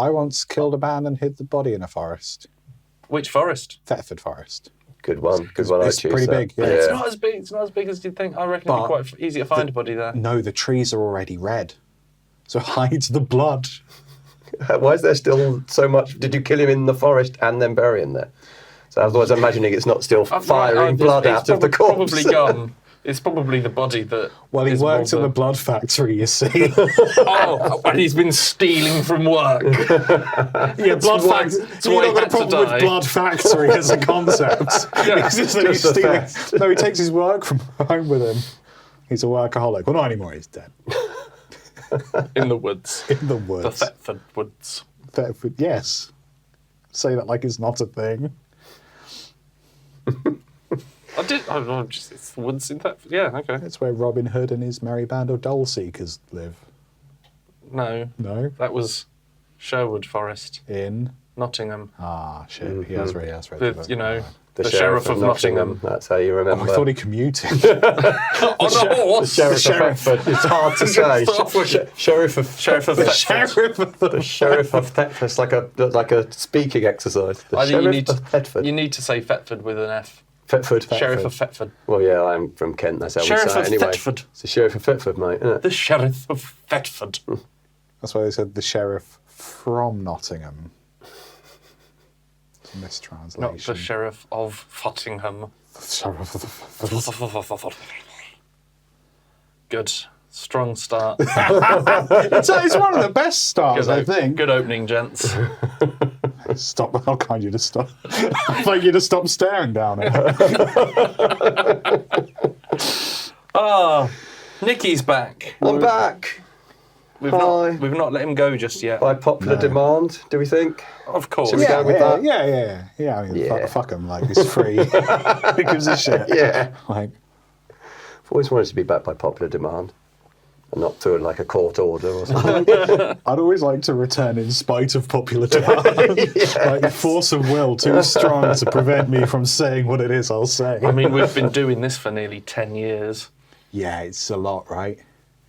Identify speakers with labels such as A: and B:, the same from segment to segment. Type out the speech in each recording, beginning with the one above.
A: I once killed a man and hid the body in a forest.
B: Which forest?
A: Thetford Forest.
C: Good one. Good one.
A: It's pretty big. Yeah.
B: It's not as big. It's not as big as you'd think. I reckon it'd be quite easy to find a body there.
A: No, the trees are already red, so it hides the blood.
C: Why is there still so much? Did you kill him in the forest and then bury him there? So I was imagining it's not still firing blood out of the corpse.
B: Probably gone. It's probably the body that...
A: Well, he worked at the blood factory, you see.
B: Oh, and he's been stealing from work.
A: Yeah, blood factory. You're not got a problem with blood factory as a concept. No, he takes his work from home with him. He's a workaholic. Well, not anymore, he's dead.
B: In the woods.
A: In the woods.
B: The Thetford woods.
A: Thetford, yes. Say that like it's not a thing.
B: It's the woods in Thetford. Yeah, okay.
A: It's where Robin Hood and his merry band of doll seekers live.
B: No.
A: No?
B: That was Sherwood Forest.
A: In?
B: Nottingham.
A: Ah, shit. He has read
B: the Sheriff of Nottingham.
C: That's how you remember.
A: Oh, I thought he commuted.
B: On a horse.
C: The Sheriff of Thetford. It's hard to say. Sheriff of
B: Thetford.
C: The Sheriff of Thetford. It's like a speaking exercise. The Sheriff of Thetford.
B: You need to say Thetford with an F.
C: Thetford.
B: Sheriff of Thetford.
C: Well, yeah, I'm from Kent. That's how we say it anyway.
B: Sheriff of Thetford.
C: It's the Sheriff of Thetford, mate, isn't it?
B: The Sheriff of Thetford.
A: That's why they said the Sheriff from Nottingham. It's a mistranslation.
B: Not the Sheriff of Fottingham. Good. Strong start.
A: It's one of the best starts, I think.
B: Good opening, gents.
A: Stop. I'll kind you to stop. I'd like you to stop staring down it.
B: Niki's back.
C: I'm back.
B: We've not let him go just yet.
C: By popular demand, do we think?
B: Of course.
C: Should we go with that?
A: Yeah. I mean, fuck him. Like, it's free. Who gives a shit?
C: Yeah.
A: Like,
C: I've always wanted to be back by popular demand. And not through like a court order or something.
A: I'd always like to return in spite of popular demand. Yes. Like force of will too strong to prevent me from saying what it is I'll say.
B: I mean, we've been doing this for nearly 10 years.
A: Yeah, it's a lot, right?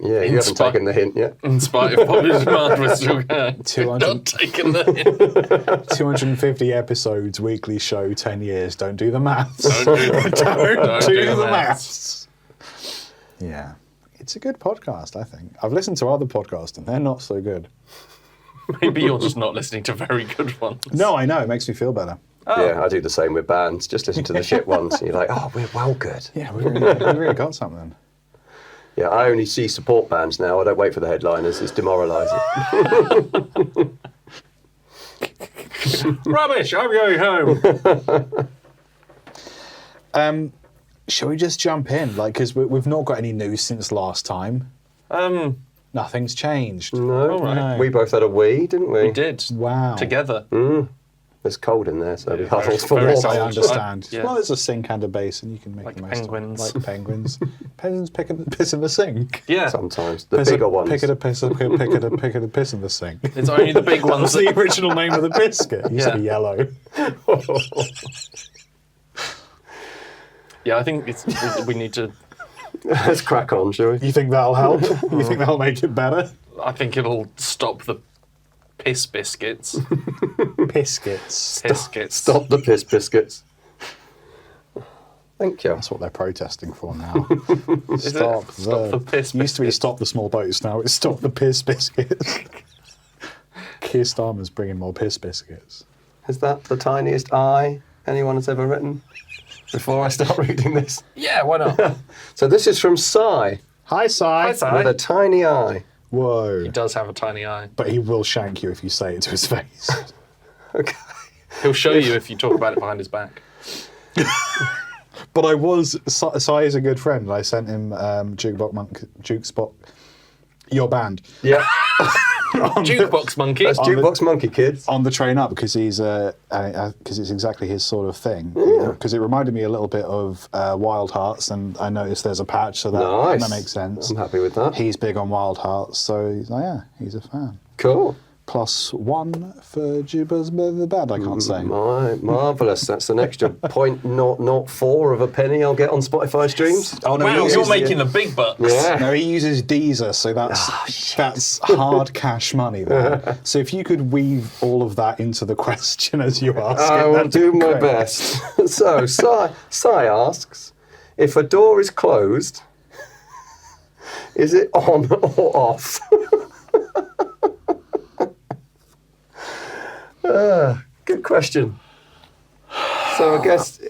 C: Yeah, you haven't taken the hint yet.
B: In spite of popular demand, we're still going.
A: 200,
B: not taking the hint.
A: 250 episodes, weekly show, 10 years. Don't do the maths.
B: Don't do the maths.
A: Yeah. It's a good podcast, I think. I've listened to other podcasts and they're not so good.
B: Maybe you're just not listening to very good ones.
A: No, I know. It makes me feel better.
C: Oh. Yeah, I do the same with bands. Just listen to the shit ones. And you're like, oh, we're well good.
A: Yeah, we really got something.
C: Yeah, I only see support bands now. I don't wait for the headliners. It's demoralising.
B: Rubbish, I'm going home.
A: Shall we just jump in? Like, because we've not got any news since last time. Nothing's changed.
C: No,
B: right.
C: We both had a wee, didn't we?
B: We did.
A: Wow.
B: Together.
C: It's cold in there, so
B: Yeah,
C: huddles for
B: very
C: warmth.
A: I understand.
B: Yeah.
A: Well, there's a sink and a basin. You can make
B: Like
A: the most
B: penguins.
A: of it. Like penguins. Penguins piss in the sink.
B: Yeah.
C: Sometimes. The bigger ones.
A: Pick it a piss in the sink.
B: It's only the big ones.
A: That's the original name of the biscuit. It used to be yellow.
B: Yeah, I think we need to...
C: Let's crack on, shall we?
A: You think that'll help? You think that'll make it better?
B: I think it'll stop the piss biscuits.
A: Biscuits.
B: Biscuits.
C: Stop the piss biscuits. Thank you.
A: That's what they're protesting for now.
B: Stop the piss biscuits.
A: Used to be stop the small boats, now it's stop the piss biscuits. Keir Starmer's bringing more piss biscuits.
C: Is that the tiniest I anyone has ever written? Before I start reading this.
B: Yeah, why not?
C: So this is from Cy.
A: Hi, Si.
B: Hi, Si.
C: With a tiny eye.
A: Whoa.
B: He does have a tiny eye.
A: But he will shank you if you say it to his face.
C: Okay.
B: He'll show you if you talk about it behind his back.
A: But Si is a good friend. I sent him Jukebox, your band.
C: Yeah.
B: Jukebox Monkey.
C: That's Jukebox Monkey, kids.
A: On the train up, because he's because it's exactly his sort of thing. Because it reminded me a little bit of Wild Hearts, and I noticed there's a patch, so that makes sense.
C: I'm happy with that.
A: He's big on Wild Hearts, so he's like, yeah, he's a fan.
C: Cool.
A: +1 for Jubas the bad, I can't say.
C: Marvellous. That's an extra 0.004 of a penny I'll get on Spotify streams.
A: Oh, no,
B: Wow, you're making the big bucks.
C: Yeah.
A: No, he uses Deezer, so that's hard cash money there. So if you could weave all of that into the question as you ask
C: I
A: it,
C: will
A: that'd
C: do
A: be
C: my
A: great.
C: best. So, Si asks, if a door is closed, is it on or off? Good question. So I guess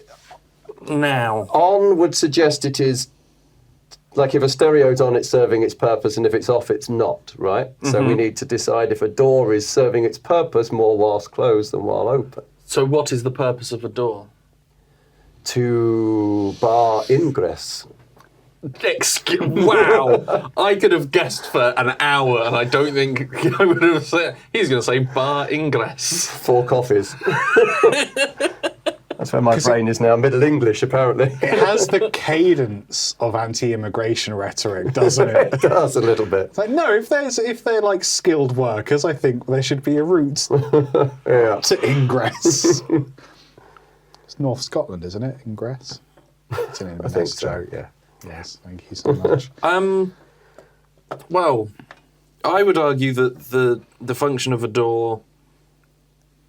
B: Now,
C: on would suggest it is, like if a stereo's on, it's serving its purpose, and if it's off, it's not, right? So we need to decide if a door is serving its purpose more whilst closed than while open.
B: so what is the purpose of a door?
C: To bar ingress.
B: Wow, I could have guessed for an hour, and I don't think I would have said. He's going to say bar ingress.
C: 4 coffees. That's where my brain is now, Middle English, apparently.
A: It has the cadence of anti-immigration rhetoric, doesn't it?
C: It does a little bit.
A: It's like, no, if they're like skilled workers, I think there should be a route
C: Yeah.
A: to ingress. It's North Scotland, isn't it? Ingress. It's an Inverness
C: think so.
A: joke. Yeah. Yes. Thank you so much.
B: Well, I would argue that the function of a door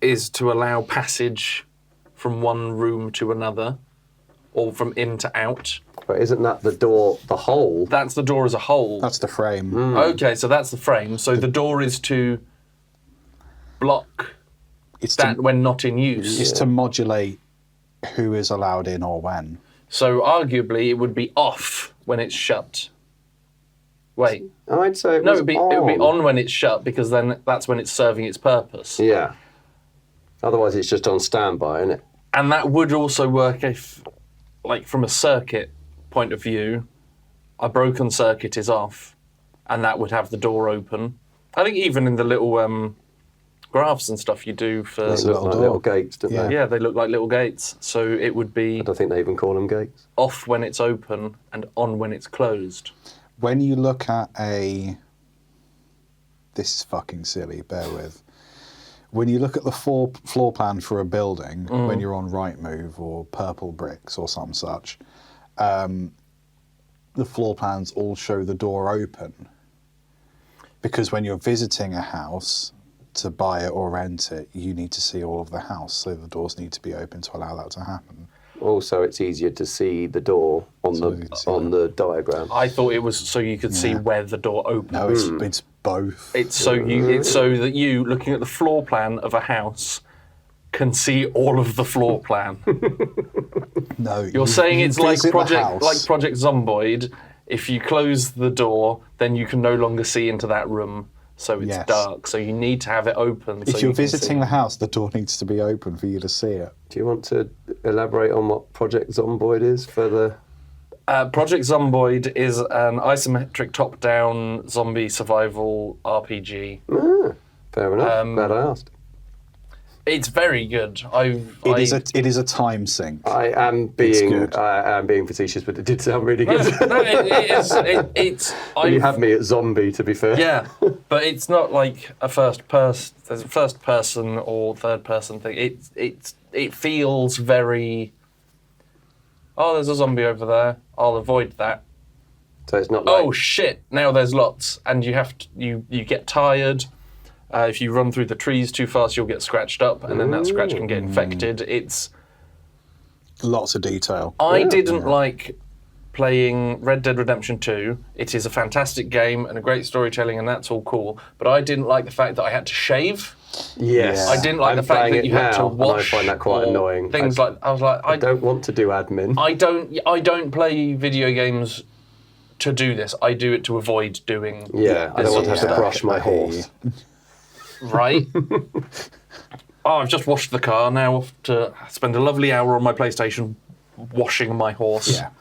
B: is to allow passage from one room to another, or from in to out.
C: But isn't that the door, the hole?
B: That's the door as a whole.
A: That's the frame.
B: Okay, so that's the frame. So the door is to block
A: It's
B: that
A: to,
B: when not in use.
A: it's to modulate who is allowed in or when.
B: So arguably it would be off when it's shut. Wait.
C: I'd say it
B: No,
C: was
B: it would be on when it's shut, because then that's when it's serving its purpose.
C: Yeah. Otherwise it's just on standby, isn't it?
B: And that would also work if, like, from a circuit point of view, a broken circuit is off, and that would have the door open. I think even in the little graphs and stuff you do for...
C: They look like little gates, don't they?
B: Yeah, they look like little gates. So it would be
C: I don't think they even call them gates.
B: off when it's open and on when it's closed.
A: When you look at a... This is fucking silly, bear with. When you look at the floor plan for a building, when you're on Rightmove or Purple Bricks or some such, the floor plans all show the door open. Because when you're visiting a house to buy it or rent it, you need to see all of the house, so the doors need to be open to allow that to happen.
C: Also, it's easier to see the door on the diagram.
B: I thought it was so you could see where the door opened.
A: No, it's both.
B: It's so that you, looking at the floor plan of a house, can see all of the floor plan.
A: No,
B: You're saying it's like
A: visit the house.
B: Project Zomboid. If you close the door, then you can no longer see into that room, so it's
A: Yes.
B: dark. So you need to have it open.
A: If you're visiting the house, the door needs to be open for you to see it.
C: Do you want to elaborate on what Project Zomboid is for the...
B: Project Zomboid is an isometric top-down zombie survival RPG.
C: Fair enough. Glad I asked.
B: It's very good.
A: It is a time sink.
C: I am being facetious, but it did sound really good.
B: No, it's.
C: You have me at zombie, to be fair.
B: Yeah, but it's not like a first person. There's a first person or third person thing. It feels very. Oh, there's a zombie over there. I'll avoid that.
C: So it's not like...
B: Oh shit! Now there's lots, and you have to. You get tired. If you run through the trees too fast, you'll get scratched up, and then that scratch can get infected. It's
A: Lots of detail.
B: I didn't like playing Red Dead Redemption 2. It is a fantastic game and a great storytelling, and that's all cool. But I didn't like the fact that I had to shave.
C: Yes.
B: I didn't like the fact that you had to wash.
C: I find that quite annoying.
B: Things like I was like,
C: I don't want to do admin.
B: I don't play video games to do this. I do it to avoid doing.
C: Yeah, I don't want to have to brush my horse.
B: Right. Oh, I've just washed the car. Now I have to spend a lovely hour on my PlayStation washing my horse.
A: Yeah.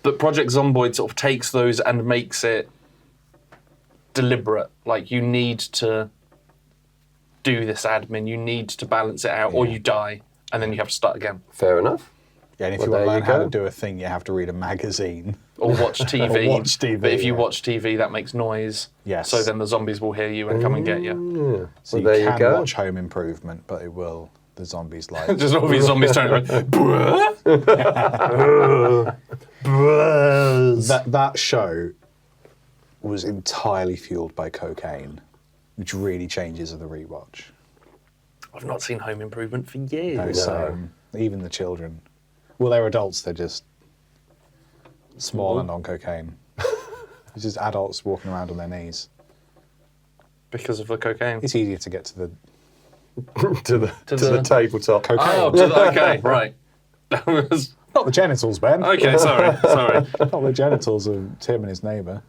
B: But Project Zomboid sort of takes those and makes it deliberate. Like, you need to do this admin, you need to balance it out, or you die, and then you have to start again.
C: Fair enough.
A: Yeah, and if
C: Well,
A: you want to
C: there
A: learn
C: you
A: how
C: go.
A: to do a thing, you have to read a magazine.
B: Or watch TV.
A: Or watch TV,
B: But if you
A: yeah.
B: watch TV, that makes noise.
A: Yes.
B: So then the zombies will hear you and come and get you.
C: Yeah.
A: So
C: Well, there
A: you
C: you
A: can
C: go.
A: watch Home Improvement, but it will the zombies like.
B: Just all these zombies turning around.
A: That show was entirely fueled by cocaine, which really changes the rewatch.
B: I've not seen Home Improvement for years.
A: No, so even the children. Well, they're adults. They're just small and on cocaine. It's just adults walking around on their knees.
B: Because of the cocaine.
A: It's easier to get to the
C: to the tabletop.
A: cocaine.
B: Oh, okay, right. That was...
A: Not the genitals, Ben.
B: Okay, sorry.
A: Not the genitals of Tim and his neighbour.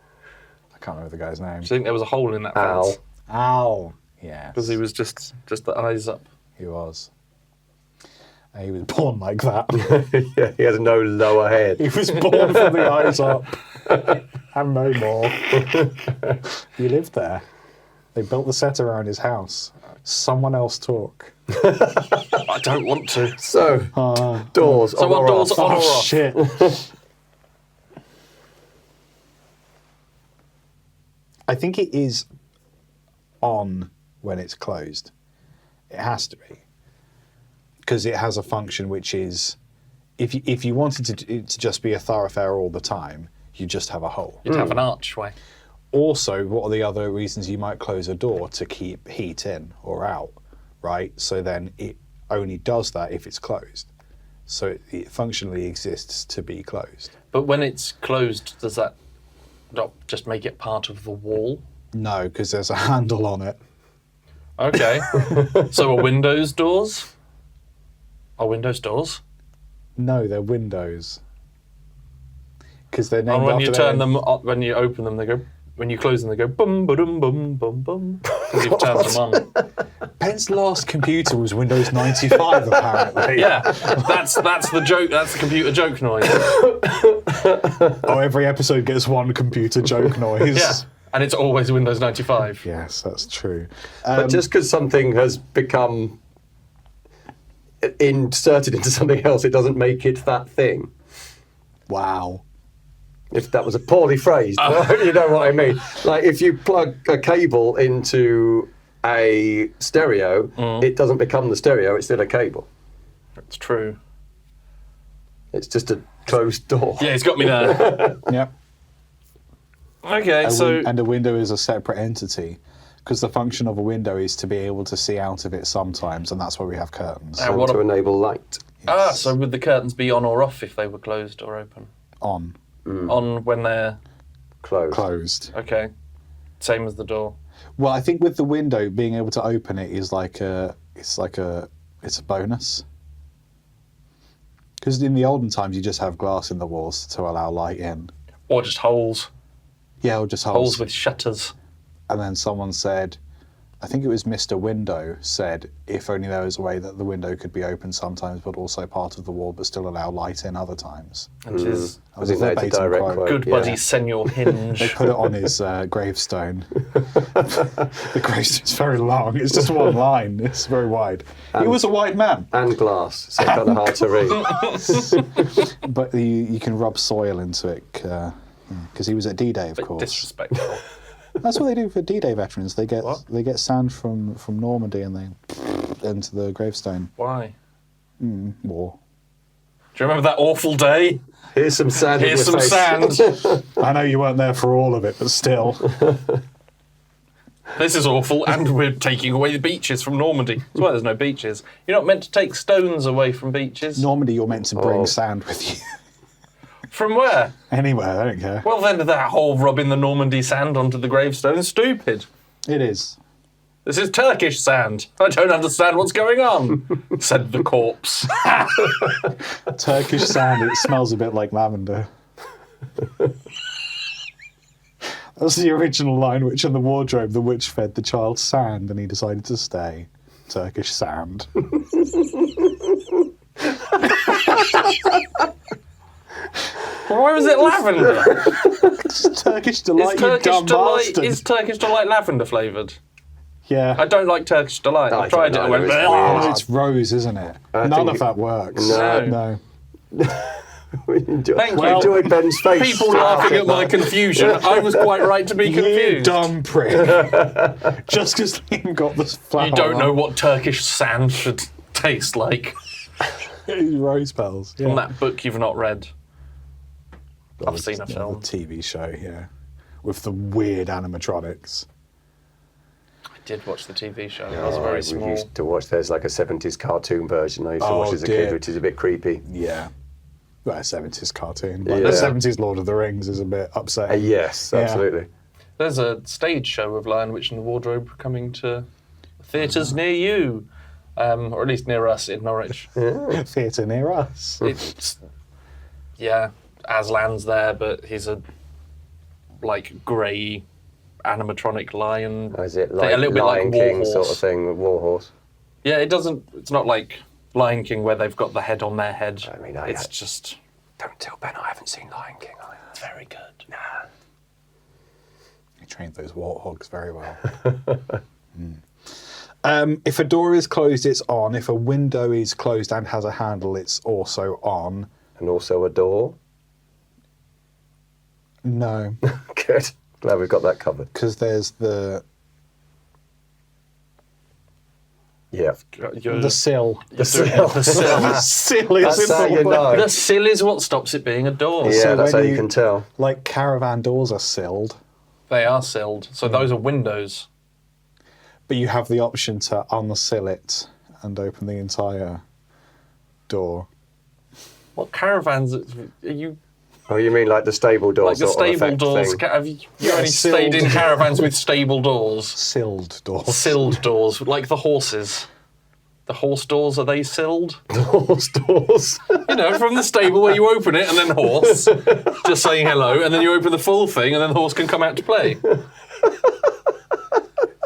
A: I can't remember the guy's name.
B: Do you think there was a hole in that
C: Al.
B: fence?
A: Ow. Yeah.
B: Because he was just the eyes up.
A: He was. He was born like that.
C: Yeah, he has no lower head.
A: He was born from the eyes up. And no more. He lived there. They built the set around his house. Someone else talk.
B: I don't want to.
C: So, doors.
B: So
C: on
B: what
C: or
B: doors
C: off?
B: on or
A: Oh,
B: off?
A: shit. I think it is on when it's closed. It has to be. Because it has a function which is, if you wanted it to just be a thoroughfare all the time, you just have a hole.
B: You'd have an archway.
A: Also, what are the other reasons you might close a door? To keep heat in or out, right? So then it only does that if it's closed. So it functionally exists to be closed.
B: But when it's closed, does that not just make it part of the wall?
A: No, because there's a handle on it.
B: Okay. So are windows doors? Are windows doors?
A: No, they're windows. Because they're named
B: And when
A: after
B: you
A: their-
B: turn them up, when you open them, they go. When you close them, they go bum ba dum bum bum bum. Because you've turned them on.
A: Ben's last computer was Windows 95, apparently.
B: Yeah, that's the joke. That's the computer joke noise.
A: Oh, every episode gets one computer joke noise.
B: Yeah, and it's always Windows 95.
A: Yes, that's true.
C: But just because something has become inserted into something else, it doesn't make it that thing.
A: Wow.
C: If that was a poorly phrased, you know what I mean. Like if you plug a cable into a stereo, it doesn't become the stereo, it's still a cable.
B: It's true.
C: It's just a closed door.
B: Yeah, it's got me there.
A: Yep.
B: Okay, so
A: And a window is a separate entity. Because the function of a window is to be able to see out of it sometimes, and that's why we have curtains.
B: And
C: And
B: what
C: to
B: a-
C: enable light.
B: so would the curtains be on or off if they were closed or open?
A: On.
B: On when they're
C: Closed.
B: okay, same as the door.
A: Well, I think with the window, being able to open it is it's a bonus. Because in the olden times, you just have glass in the walls to allow light in.
B: Or just holes.
A: Yeah, or just
B: Holes with shutters.
A: And then someone said, I think it was Mr. Window said, if only there was a way that the window could be open sometimes, but also part of the wall, but still allow light in other times.
B: And his
A: That was a
C: think that's a
A: verbatim
C: direct
A: quote.
C: quote.
B: good
C: yeah.
B: buddy Senor Hinge.
A: They put it on his gravestone. The gravestone's very long. It's just one line. It's very wide. He was a white man.
C: And glass, so kind of hard to read.
A: But you can rub soil into it because he was at D-Day, of
B: Bit
A: course.
B: disrespectful.
A: That's what they do for D-Day veterans. They get sand from Normandy and they into the gravestone.
B: Why?
A: War.
B: Do you remember that awful day?
C: Here's some sand. in
B: Here's
C: your
B: some
C: face.
B: sand.
A: I know you weren't there for all of it, but still.
B: This is awful, and we're taking away the beaches from Normandy. That's why there's no beaches. You're not meant to take stones away from beaches.
A: Normandy, you're meant to bring sand with you.
B: From where?
A: Anywhere, I don't care.
B: Well, then that whole rubbing the Normandy sand onto the gravestone is stupid.
A: It is.
B: This is Turkish sand. I don't understand what's going on, said the corpse.
A: Turkish sand, it smells a bit like lavender. That's the original line, which in the wardrobe, the witch fed the child sand and he decided to stay. Turkish sand.
B: Why was it lavender?
A: It's Turkish delight, you dumb bastard.
B: Is Turkish delight lavender flavoured?
A: Yeah.
B: I don't like Turkish delight. I
C: I
B: tried it.
C: don't
B: I went,
C: know, it's
A: Oh,
B: "Ugh."
A: it's rose, isn't it?
C: I
A: None
C: think
A: of that works.
C: No.
A: No.
B: Thank you.
C: Enjoy Ben's face.
B: People laughing at my confusion. I was quite right to be
A: You
B: confused.
A: dumb prick. Just because Liam got this flower.
B: You don't know what Turkish sand should taste like.
A: Rose petals.
B: From that book you've not read. I've seen a film.
A: The TV show, yeah. With the weird animatronics.
B: I did watch the TV show. It was very small.
C: We used to watch, there's like a 70s cartoon version I used to watch as a
A: dear.
C: kid, which is a bit creepy.
A: Yeah. Well, a 70s cartoon. But
C: Yeah.
A: the 70s Lord of the Rings is a bit upsetting.
C: Yes,
A: Yeah.
C: absolutely.
B: There's a stage show of Lion, Witch and the Wardrobe coming to theatres near you. Or at least near us in Norwich.
A: Theatre near us.
B: It's, yeah, Aslan's there, but he's a grey animatronic lion.
C: Is it
B: A
C: like
B: little bit
C: Lion
B: like
C: King
B: Warhorse.
C: sort of thing with Warhorse?
B: Yeah, it's not like Lion King where they've got the head on their head.
C: I mean,
B: it's just
C: Don't tell Ben I haven't seen Lion King either.
B: very good.
C: Nah.
A: He trained those warthogs very well. If a door is closed, it's on. If a window is closed and has a handle, it's also on.
C: And also a door.
A: No,
C: Good. Glad we've got that covered.
A: because there's the
C: Yeah.
A: sill.
B: The sill.
A: The sill is
C: That's how you
A: important.
C: know.
B: The sill is what stops it being a door.
C: Yeah,
A: So
C: that's how
A: when
C: you
A: you-
C: can tell.
A: Like caravan doors are silled,
B: They are silled, so those are windows.
A: but you have the option to unsill it and open the entire door.
B: What caravans are you?
C: Oh, you mean like the stable door
B: Like the
C: sort of
B: stable
C: effect
B: doors?
C: thing?
B: Have you
A: Yeah,
B: only stayed in
A: silled.
B: caravans with stable doors?
A: Silled doors.
B: Silled doors, like the horses. The horse doors, are they silled?
C: Horse doors.
B: You know, from the stable where you open it and then horse, just saying hello, and then you open the full thing and then the horse can come out to play.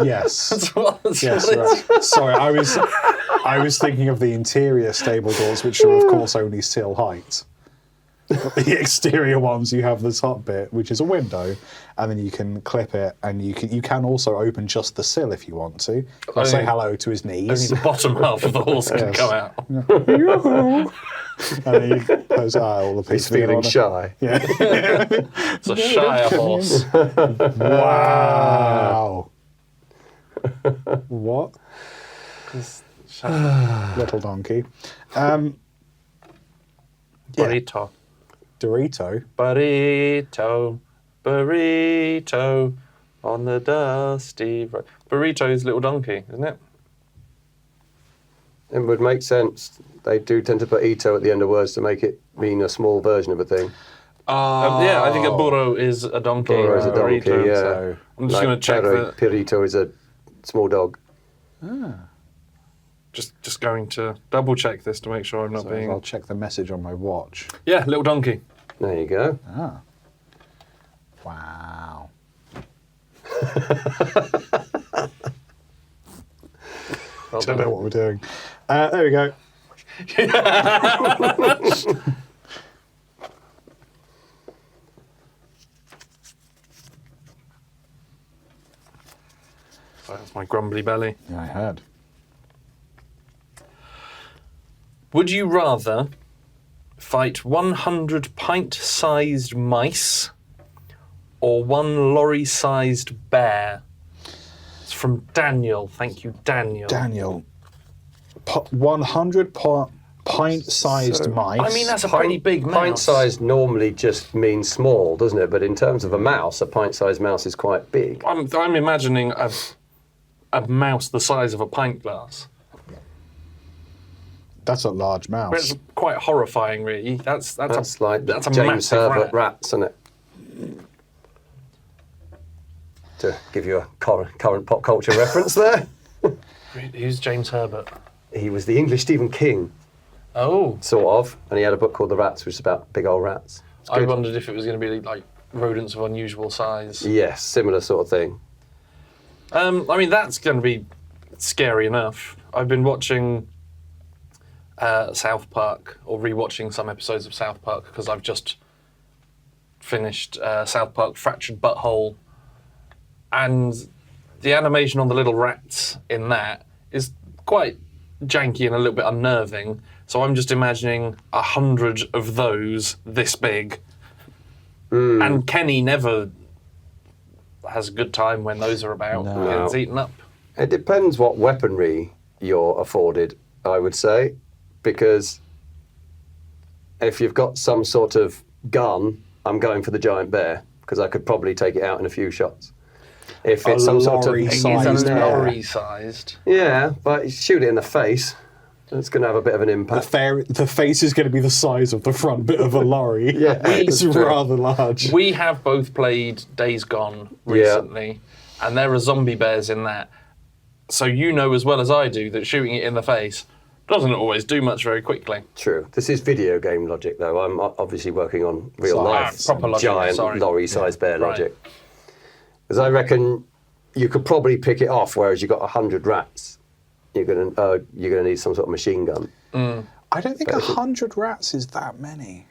A: Yes.
B: That's what
A: Yes,
B: it is.
A: right. Sorry, I was thinking of the interior stable doors, which are of course only sill height. But the exterior ones, you have the top bit, which is a window, and then you can clip it, and you can also open just the sill if you want to. I'll say hello to his
B: Only
A: knees.
B: the bottom half of the horse can
A: Yes.
B: come out.
A: And then you close all the
C: He's
A: people
C: feeling
A: on it.
C: shy.
A: Yeah.
B: It's a Shire horse.
A: Wow. What? Little donkey.
B: Burrito.
A: Dorito.
B: Burrito. Burrito. On the dusty road. Burrito is little donkey, isn't it?
C: It would make sense. They do tend to put ito at the end of words to make it mean a small version of a thing.
B: Yeah, I think a burro is a donkey.
C: Burro is a donkey,
B: Burrito,
C: yeah.
B: so I'm just going to check
C: perro-
B: that.
C: Pirito is a small dog.
B: Just going to double check this to make sure I'm not
A: So
B: being.
A: I'll check the message on my watch.
B: Yeah, little donkey.
C: There you go.
A: Ah. Wow.
B: Well
A: Don't
B: done.
A: know what we're doing. There we go.
B: Sorry, that's my grumbly belly.
A: Yeah, I heard.
B: Would you rather fight 100 pint-sized mice or one lorry-sized bear? It's from Daniel. Thank you, Daniel.
A: Daniel, 100 pint-sized
C: So-
A: mice.
B: I mean, that's a pretty big mouse.
C: Pint-sized normally just means small, doesn't it? But in terms of a mouse, a pint-sized mouse is quite big.
B: I'm imagining a mouse the size of a pint glass.
A: That's a large mouse.
B: But it's quite horrifying, really. That's
C: like
B: a
C: James
B: massive
C: Herbert
B: rat.
C: rats, isn't it? To give you a current pop culture reference there.
B: Who's James Herbert?
C: He was the English Stephen King,
B: Oh,
C: sort of, and he had a book called The Rats, which is about big old rats. It's
B: I
C: good.
B: wondered if it was going to be like rodents of unusual size.
C: Yes, similar sort of thing.
B: I mean, that's going to be scary enough. I've been watching South Park, or rewatching some episodes of South Park, because I've just finished South Park Fractured Butthole, and the animation on the little rats in that is quite janky and a little bit unnerving. So I'm just imagining 100 of those this big. And Kenny never has a good time when those are about.
C: No.
B: Gets eaten up.
C: It depends what weaponry you're afforded, I would say, because if you've got some sort of gun, I'm going for the giant bear because I could probably take it out in a few shots. If it's some sort of
B: lorry-sized.
C: Yeah, but you shoot it in the face, it's going to have a bit of an impact.
A: The face is going to be the size of the front bit of a lorry.
C: Yeah,
A: it's rather large.
B: We have both played Days Gone recently, and there are zombie bears in that. So you know as well as I do that shooting it in the face doesn't always do much very quickly.
C: True. This is video game logic, though. I'm obviously working on real life
B: proper logic,
C: giant lorry-sized bear logic. Because I reckon you could probably pick it off, whereas you've got 100 rats. You're gonna need some sort of machine gun.
A: I don't think 100 rats is that many.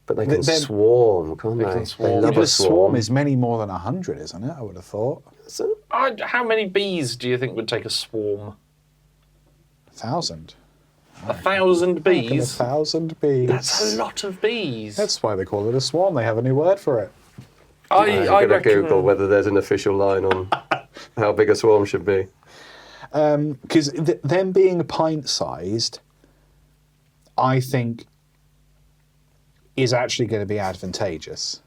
C: But they can swarm, can't they?
B: Can swarm.
C: They love
A: A
C: a
A: swarm is many more than 100, isn't it? I would have thought.
C: So,
B: How many bees do you think would take a swarm?
A: 1,000.
B: 1,000 bees?
A: 1,000 bees.
B: That's a lot of bees.
A: That's why they call it a swarm. They have a new word for it.
C: I'm going to
B: reckon...
C: Google whether there's an official line on how big a swarm should be.
A: Because them being pint-sized, I think, is actually going to be advantageous.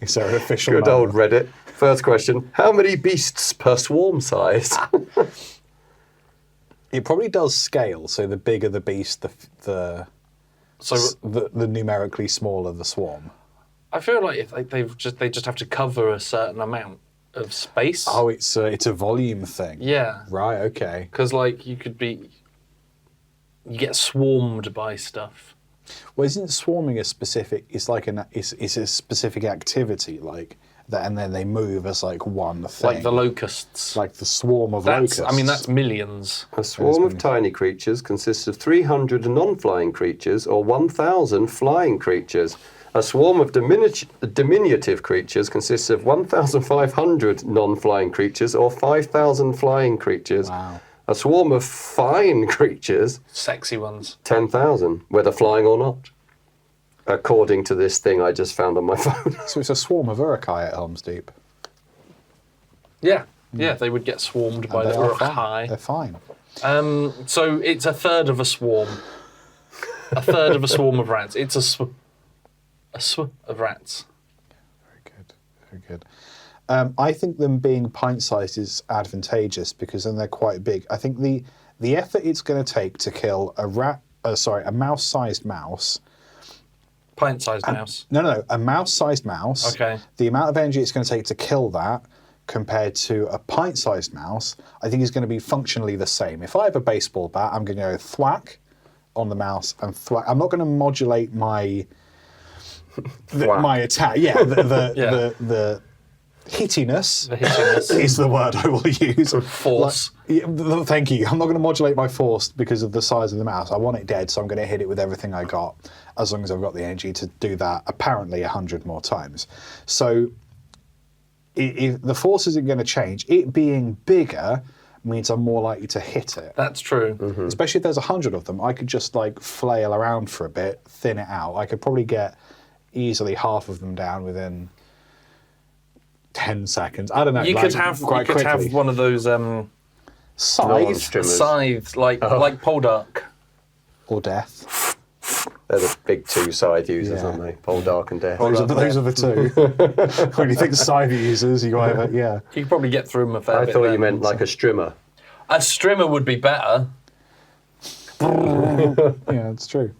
A: Is there an official
C: Good
A: number?
C: old Reddit. First question, how many beasts per swarm size?
A: It probably does scale, so the bigger the beast, the numerically smaller the swarm.
B: I feel like they just have to cover a certain amount of space.
A: Oh, it's a volume thing.
B: Yeah.
A: Right. Okay.
B: Because you get swarmed by stuff.
A: Well, isn't swarming a specific? It's like it's a specific activity like that, and then they move as like one thing.
B: Like the locusts.
A: Like the swarm of locusts.
B: I mean, that's millions.
C: A swarm of tiny creatures consists of 300 non-flying creatures or 1,000 flying creatures. A swarm of diminutive creatures consists of 1,500 non-flying creatures or 5,000 flying creatures.
A: Wow.
C: A swarm of fine creatures,
B: Sexy ones.
C: 10,000, whether flying or not, according to this thing I just found on my phone.
A: So it's a swarm of urukai at Helm's Deep.
B: Yeah. Yeah, they would get swarmed by the Urukai.
A: They're fine.
B: So it's a third of a swarm. A third of a swarm of rats. It's a sw of rats.
A: Very good. Very good. I think them being pint-sized is advantageous because then they're quite big. I think the effort it's going to take to kill a mouse-sized mouse.
B: Pint-sized mouse.
A: No, a mouse-sized mouse.
B: Okay.
A: The amount of energy it's going to take to kill that compared to a pint-sized mouse, I think is going to be functionally the same. If I have a baseball bat, I'm going to go thwack on the mouse and thwack. I'm not going to modulate my attack. Yeah, the hittiness, is the word I will use.
B: Force.
A: Thank you. I'm not going to modulate my force because of the size of the mouse. I want it dead, so I'm going to hit it with everything I got, as long as I've got the energy to do that, apparently 100 more times. So if the force isn't going to change, it being bigger means I'm more likely to hit it.
B: That's true.
C: Mm-hmm.
A: Especially if there's 100 of them, I could just flail around for a bit, thin it out. I could probably get easily half of them down within 10 seconds. I don't know.
B: You could have one of those scythes, like Poldark.
A: Or Death.
C: They're the big two scythe users, aren't they? Poldark and Death.
A: Those are the two. When you think scythe users, you either,
B: You could probably get through them a fair bit.
C: I thought you meant like a strimmer.
B: A strimmer would be better.
A: Yeah, it's true.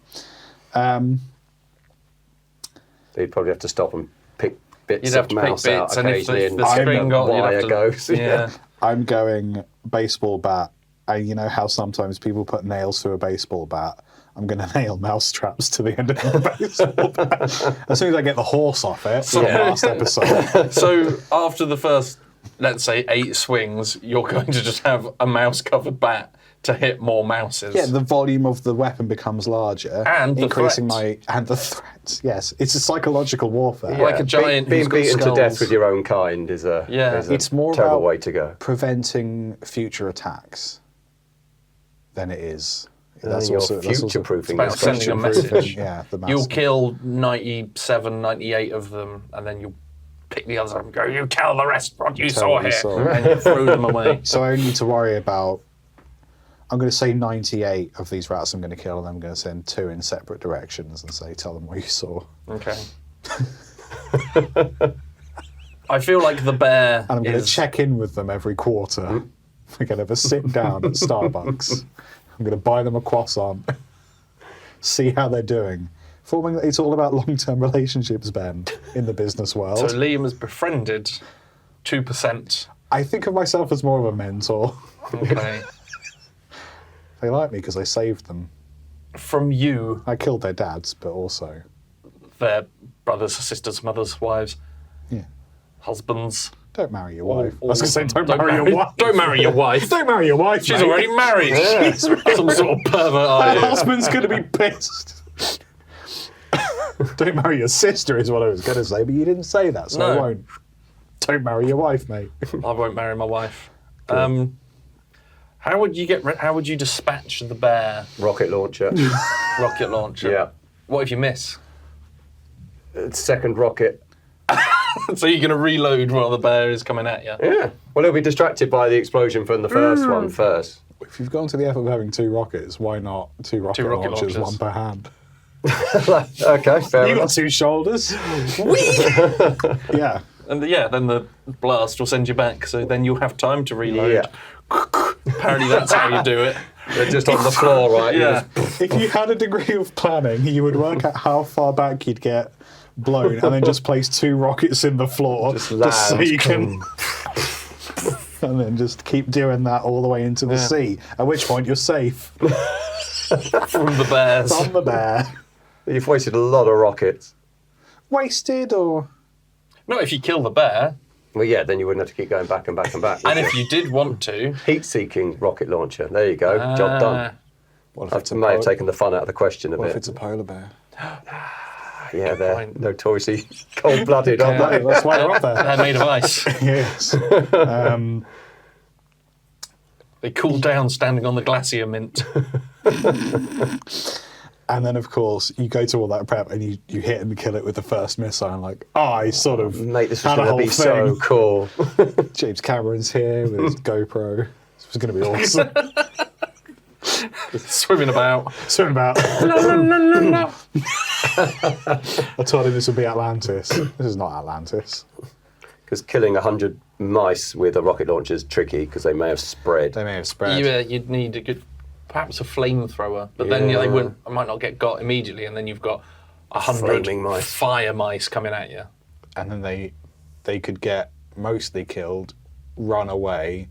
C: You'd probably have to stop and pick bits
B: You'd have
C: of
B: to
C: mouse
B: pick
C: out
B: bits, and if
C: occasionally
B: the string got,
C: wire goes.
B: Yeah.
A: I'm going baseball bat. And you know how sometimes people put nails through a baseball bat? I'm going to nail mouse traps to the end of the baseball bat. As soon as I get the horse off it, from last episode.
B: So after the first, let's say, 8 swings, you're going to just have a mouse-covered bat to hit more mouses.
A: Yeah, the volume of the weapon becomes larger,
B: and
A: increasing the threat. Yes, it's a psychological warfare.
B: Like a giant
C: being
B: who's got
C: beaten
B: skulls.
C: to death with your own kind is a
A: It's more
C: terrible
A: about
C: way to go.
A: preventing future attacks then it is.
C: You're future-proofing
B: About
C: this
B: sending a
C: question.
B: message.
A: Yeah, the
B: You'll
A: mass.
B: kill 97, 98 of them, and then you'll pick the others up and go, you kill the rest, what you
A: Tell
B: saw
A: what you
B: here,
A: saw.
B: and you throw them away.
A: So I only need to worry about. I'm going to say 98 of these rats I'm going to kill, and I'm going to send 2 in separate directions and say, tell them what you saw.
B: Okay. I feel like the bear
A: And I'm going to
B: is...
A: check in with them every quarter. We're going to have a sit down at Starbucks. I'm going to buy them a croissant. See how they're doing. It's all about long-term relationships, Ben, in the business world.
B: So Liam has befriended 2%.
A: I think of myself as more of a mentor.
B: Okay.
A: They like me because I saved them.
B: From you,
A: I killed their dads, but also...
B: their brothers, sisters, mothers, wives,
A: Yeah.
B: husbands.
A: Don't marry your wife. I
B: All-
A: was going to say, don't
B: don't
A: marry your
B: marry-
A: wife.
B: don't marry your wife.
A: Don't marry your wife,
B: She's
A: mate.
B: already married. Some sort of pervert, are
A: Her
B: you?
A: husband's going to be pissed. Don't marry your sister is what I was going to say, but you didn't say that, so I
B: No.
A: won't. Don't marry your wife, mate.
B: I won't marry my wife. How would you dispatch the bear?
C: Rocket launcher.
B: Rocket launcher.
C: Yeah.
B: What if you miss?
C: Second rocket.
B: So you're going to reload while the bear is coming at you?
C: Yeah. Well, he'll be distracted by the explosion from the first one first.
A: If you've gone to the effort of having 2 rockets, why not 2 rocket
B: rocket
A: launchers,
B: launchers.
A: 1 per hand?
C: Okay, fair
A: You got
C: enough.
A: 2 shoulders. Yeah.
B: And then the blast will send you back, so then you'll have time to reload.
C: Yeah.
B: Apparently that's how you do it.
C: They're just on the floor, right?
B: Yeah.
A: If you had a degree of planning, you would work out how far back you'd get blown and then just place 2 rockets in the floor
C: Just
A: so
C: land.
A: you can... and then just keep doing that all the way into the sea, at which point you're safe
B: From the bears.
A: from the bear.
C: You've wasted a lot of rockets.
A: Wasted or...
B: Not if you kill the bear.
C: Well, yeah, then you wouldn't have to keep going back and back and back.
B: And if you did want to...
C: Heat-seeking rocket launcher. There you go. Job done.
A: What if it's
C: I
A: a
C: may have
A: polar-
C: taken the fun out of the question a
A: What if
C: bit.
A: it's a polar bear?
C: Yeah, they're
B: point.
C: notoriously cold-blooded, aren't
A: Yeah,
C: they?
A: that's why they're up there.
B: They're made of ice.
A: Yes.
B: They cool down standing on the glacier mint.
A: And then, of course, you go to all that prep and you hit and kill it with the first missile. And like, I sort of
C: Mate, this was
A: had a
C: going to
A: whole
C: be so
A: thing.
C: cool.
A: James Cameron's here with his GoPro. This was going to be awesome.
B: Swimming about.
A: Soon about. I told him this would be Atlantis. This is not Atlantis.
C: Because killing 100 mice with a rocket launcher is tricky because they may have spread.
A: They may have spread.
B: You'd need a good... Perhaps a flamethrower. But then
C: Yeah.
B: they might not get got immediately, and then you've got 100
C: Flaming mice.
B: fire mice coming at you.
A: And then they could get mostly killed, run away,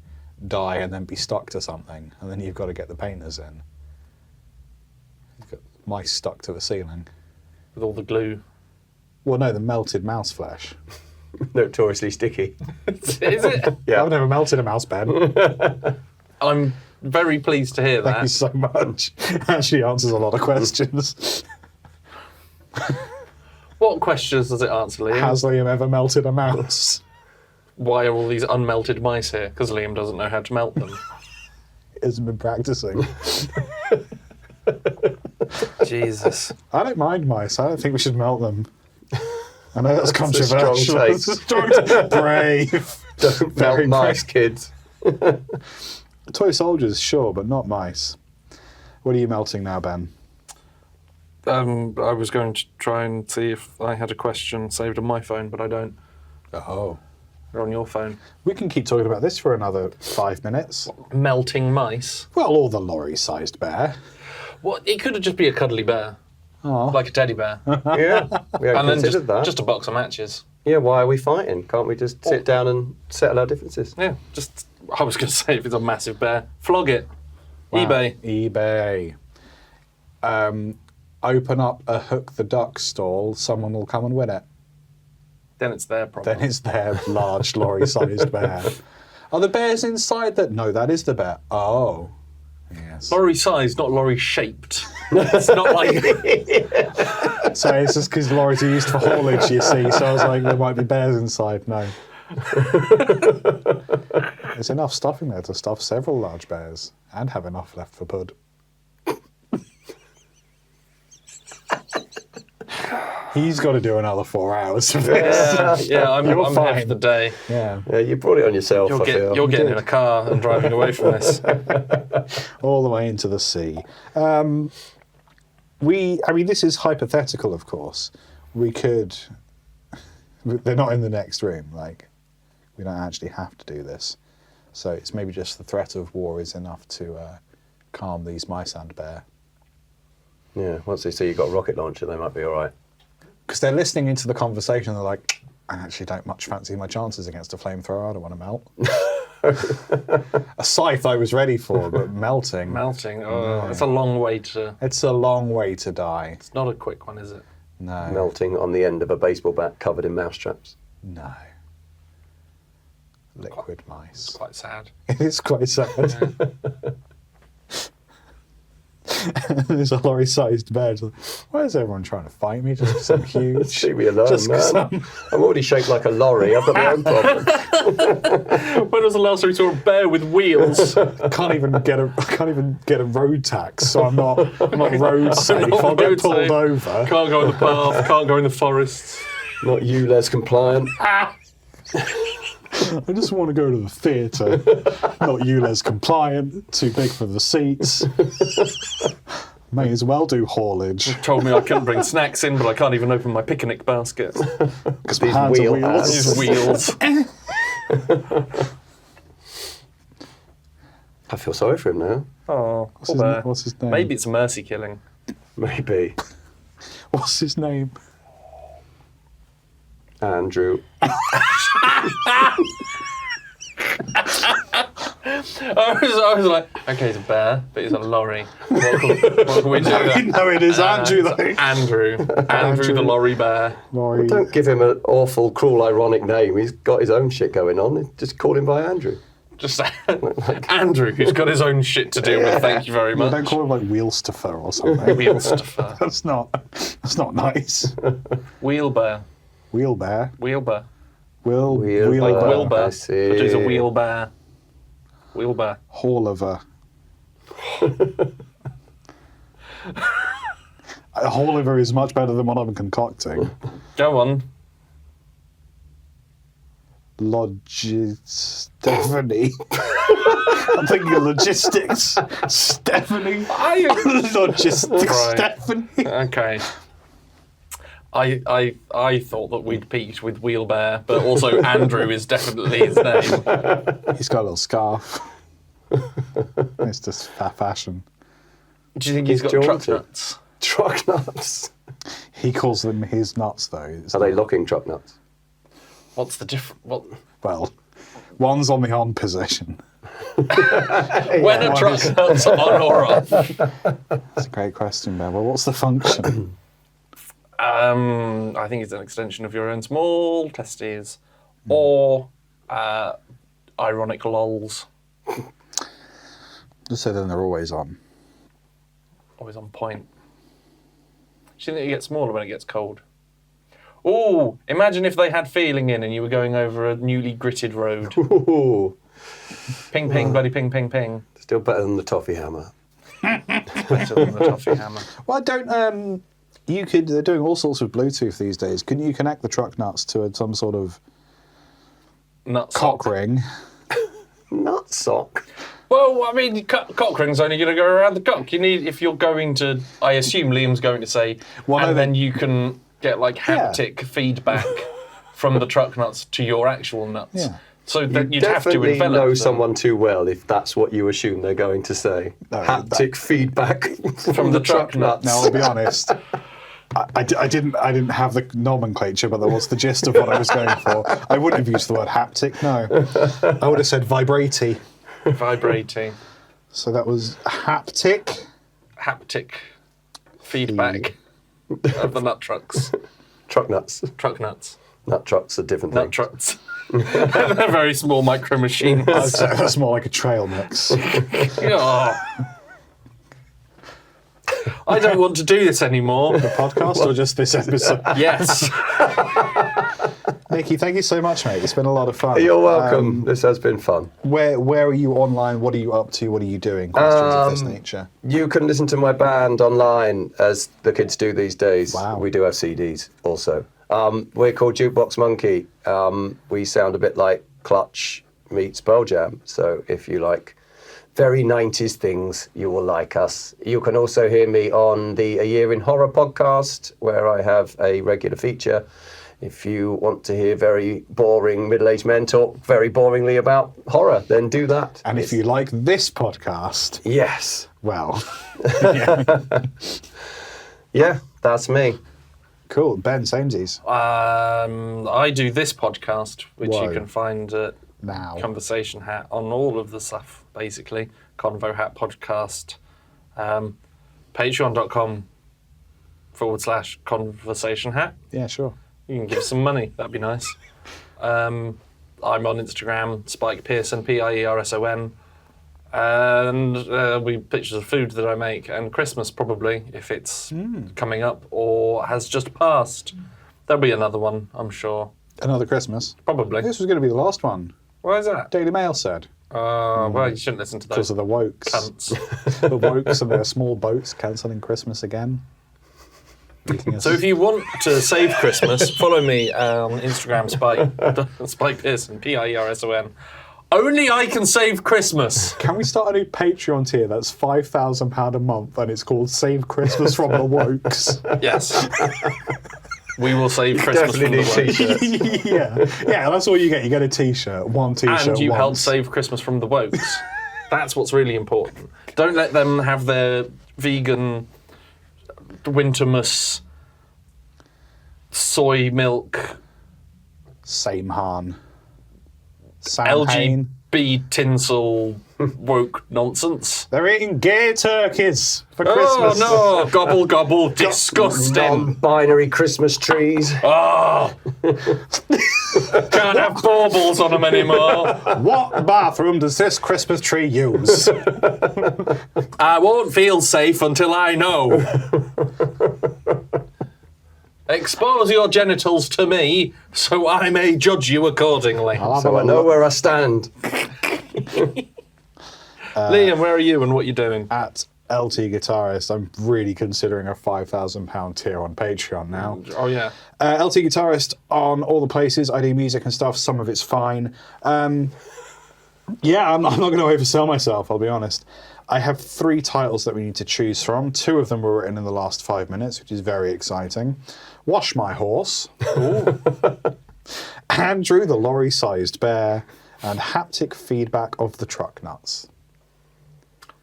A: die, and then be stuck to something. And then you've got to get the painters in. You've got mice stuck to the ceiling.
B: With all the glue.
A: Well, no, the melted mouse flesh.
C: Notoriously sticky.
B: Is it?
C: Yeah.
A: I've never melted a mouse, Ben.
B: I'm very pleased to hear
A: Thank you
B: that.
A: so much. Actually answers a lot of questions.
B: What questions does it answer, Liam?
A: Has Liam ever melted a mouse?
B: Why are all these unmelted mice here? Because Liam doesn't know how to melt them.
A: He hasn't been practicing.
B: Jesus.
A: I don't mind mice. I don't think we should melt them. I know that's
C: a
A: controversial.
C: strong take.
A: It's a strong brave.
C: Don't
A: Very
C: melt mice, kids.
A: Toy soldiers, sure, but not mice. What are you melting now, Ben?
B: I was going to try and see if I had a question saved on my phone, but I don't.
A: Oh.
B: Or on your phone.
A: We can keep talking about this for another 5 minutes.
B: Melting mice.
A: Well, or the lorry-sized bear.
B: What? It could just be a cuddly bear.
A: Oh.
B: Like a teddy bear.
C: Yeah, we haven't
B: And then
C: considered that.
B: just a box of matches.
C: Yeah, why are we fighting? Can't we just sit down and settle our differences?
B: Yeah, just... I was going to say, if it's a massive bear, flog it.
A: Wow.
B: eBay.
A: Open up a Hook the Duck stall, someone will come and win it.
B: Then it's their problem.
A: Then it's their large lorry-sized bear. Are the bears inside that? No, that is the bear. Oh. Yes.
B: Lorry-sized, not lorry-shaped. It's not like...
A: So it's just because lorries are used for haulage, you see. So I was like, there might be bears inside. No. There's enough stuff in there to stuff several large bears. And have enough left for Pud. He's got to do another 4 hours of this.
B: Yeah, I'm here
A: fine.
B: for the day.
A: Yeah.
C: Yeah, you brought it on yourself, I feel.
B: You're getting in a car and driving away from this.
A: All the way into the sea. This is hypothetical, of course. We could... They're not in the next room. Like, we don't actually have to do this. So it's maybe just the threat of war is enough to calm these mice and bear.
C: Yeah, once they see you've got a rocket launcher, they might be all right.
A: Because they're listening into the conversation, they're like, I actually don't much fancy my chances against a flamethrower. I don't want to melt. A scythe I was ready for, but melting.
B: Melting. Oh, it's a long way to...
A: It's a long way to die.
B: It's not a quick one, is it?
A: No.
C: Melting on the end of a baseball bat covered in mousetraps.
A: No. Liquid mice.
B: Quite sad.
A: It is quite sad.
B: Yeah.
A: There's a lorry-sized bear. Why is everyone trying to fight me? Just because I'm huge.
C: Leave me alone,
A: Just 'cause
C: man. I'm already shaped like a lorry. I've got my own problem.
B: When was the last time you saw a bear with wheels?
A: I can't even get a road tax, so I'm not road safe.
B: not
A: I'll get
B: road
A: pulled
B: safe.
A: over.
B: Can't go in the path, can't go in the forests.
C: Not ULEZ compliant.
A: I just want to go to the theatre. Not ULEZ compliant. Too big for the seats. May as well do haulage.
B: Told me I couldn't bring snacks in, but I can't even open my picnic basket.
A: Because my
C: These
A: hands are
C: wheel
A: wheels.
B: These wheels.
C: I feel sorry for him now.
B: Oh,
A: What's
B: poor
A: his,
B: bear.
A: what's his name?
B: Maybe it's a mercy killing.
C: Maybe.
A: What's his name?
C: Andrew.
B: I was like, okay, he's a bear, but he's a lorry. What can we do?
A: No, it is Andrew, though.
B: Andrew the lorry bear.
A: Lorry.
C: Don't give him an awful, cruel, ironic name. He's got his own shit going on. Just call him by Andrew.
B: Just Andrew, who's got his own shit to deal with. Thank you very much.
A: Don't call him like Wheelstuffer or something.
B: Wheelstuffer.
A: That's not nice.
B: Wheelbear.
A: Wheelbear.
B: Wheelbear.
C: Wheelbear.
B: Like
C: I
B: Wilbur.
C: see.
B: But he's a wheelbear. Wheelbear.
A: Hauliver. Hauliver is much better than what I'm concocting.
B: Go on.
A: Stephanie. I'm thinking of logistics. Stephanie. Logistics.
B: Right.
A: Stephanie.
B: Okay. I thought that we'd peaked with Wheelbear, but also Andrew is definitely his name.
A: He's got a little scarf. It's just fashion.
B: Do you think he's got
C: jaunty.
B: truck nuts?
C: Truck nuts.
A: He calls them his nuts, though. It's
C: Are they
A: not-
C: locking truck nuts?
B: What's the difference? What?
A: Well, one's on the on position.
B: When are truck nuts on or off?
A: That's a great question, Ben. Well, what's the function?
B: I think it's an extension of your own small testes, or ironic lols.
A: Just so then they're always on.
B: Always on point. Do you think it gets smaller when it gets cold? Ooh, imagine if they had feeling in and you were going over a newly gritted road.
C: Ooh.
B: Ping, ping, buddy, ping, ping, ping.
C: Still better than the toffee hammer.
B: Better than the toffee hammer.
A: Well, don't. They're doing all sorts of Bluetooth these days. Couldn't you connect the truck nuts to some sort of
B: Nut
A: cock
B: sock.
A: ring?
C: Nut sock.
B: Well, I mean, cock ring's only going to go around the cock. You need, if you're going to, I assume Liam's going to say,
A: Well, no,
B: and then
A: they-
B: you can get like haptic feedback from the truck nuts to your actual nuts.
A: Yeah.
B: So that you'd have to
C: Definitely
B: envelop
C: know
B: them.
C: someone too well if that's what you assume they're going to say.
A: No,
C: Haptic feedback
B: from the truck nuts.
A: Now, I'll be honest. I didn't have the nomenclature, but that was the gist of what I was going for. I wouldn't have used the word haptic, no. I would have said vibrati.
B: Vibrating.
A: So that was haptic.
B: Haptic feedback of the nut trucks.
C: truck nuts.
B: Truck nuts.
C: Nut trucks are different
B: Nut
C: things.
B: trucks. They're very small micro machines.
A: I'd say that's more like a trail mix.
B: Oh. I don't want to do this anymore.
A: Podcast or just this episode?
B: Yes.
A: Niki, thank you so much, mate. It's been a lot of fun.
C: You're welcome. This has been fun.
A: Where are you online? What are you up to? What are you doing? Questions of this nature.
C: You can listen to my band online, as the kids do these days.
A: Wow.
C: We do have CDs also. We're called Jukebox Monkey. We sound a bit like Clutch meets Pearl Jam. So if you like very 90s things, you will like us. You can also hear me on the A Year in Horror podcast, where I have a regular feature. If you want to hear very boring middle-aged men talk very boringly about horror, then do that.
A: And if you like this podcast,
C: yes.
A: well,
C: yeah, that's me.
A: Cool. Ben, samesies.
B: I do this podcast, which
A: Whoa.
B: you can find at
A: Now.
B: Conversation Hat on all of the stuff, basically. Convo Hat Podcast. Patreon.com/Conversation Hat.
A: Yeah, sure.
B: You can give some money, that'd be nice. I'm on Instagram, Spike Pearson, Pierson. And we pictures of food that I make, and Christmas probably, if it's coming up or has just passed. There'll be another one, I'm sure.
A: Another Christmas.
B: Probably.
A: This was going to be the last one.
B: Why is that?
A: Daily Mail said.
B: Well, you shouldn't listen to those.
A: Because of the wokes.
B: Cunts.
A: The wokes and their small boats cancelling Christmas again.
B: So if you want to save Christmas, follow me on Instagram, Spike Pearson, Pierson. Only I can save Christmas.
A: Can we start a new Patreon tier that's £5,000 a month and it's called Save Christmas from the Wokes?
B: Yes. We will save Christmas from the Wokes.
A: yeah, that's all you get. You get a T-shirt, one T-shirt
B: And you
A: once.
B: help save Christmas from the Wokes. That's what's really important. Don't let them have their vegan Wintermas soy milk
A: Same Han. Samhain.
B: LGB tinsel woke nonsense.
A: They're eating gay turkeys for
B: Oh
A: Christmas.
B: no! Gobble gobble, disgusting.
C: Non-binary Christmas trees.
B: Oh, can't have baubles on them anymore.
A: What bathroom does this Christmas tree use?
B: I won't feel safe until I know. Expose your genitals to me, so I may judge you accordingly.
C: So I know where I stand.
B: Liam, where are you and what you doing?
A: At LT Guitarist, I'm really considering a £5,000 tier on Patreon now.
B: Oh yeah.
A: LT Guitarist on all the places. I do music and stuff. Some of it's fine. Yeah, I'm not going to oversell myself, I'll be honest. I have 3 titles that we need to choose from. 2 of them were written in the last 5 minutes, which is very exciting. Wash My Horse. Andrew the Lorry-Sized Bear. And Haptic Feedback of the Truck Nuts.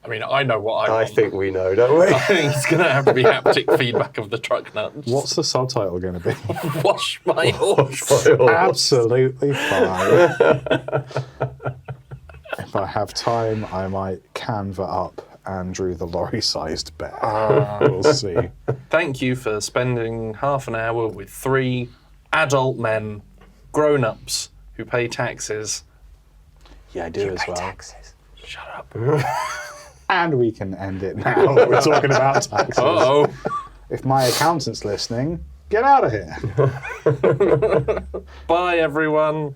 B: I mean, I know what I want.
C: I think we know, don't we?
B: I think it's going to have to be haptic feedback of the truck nuts.
A: What's the subtitle going to be?
B: Wash my horse.
A: Absolutely fine. If I have time, I might Canva up Andrew the Lorry-Sized Bear. We'll see.
B: Thank you for spending half an hour with 3 adult men, grown-ups, who pay taxes.
A: Yeah, I do as well.
C: Taxes.
B: Shut up.
A: And we can end it now. We're talking about taxes.
B: Uh-oh.
A: If my accountant's listening, get out of here.
B: Bye, everyone.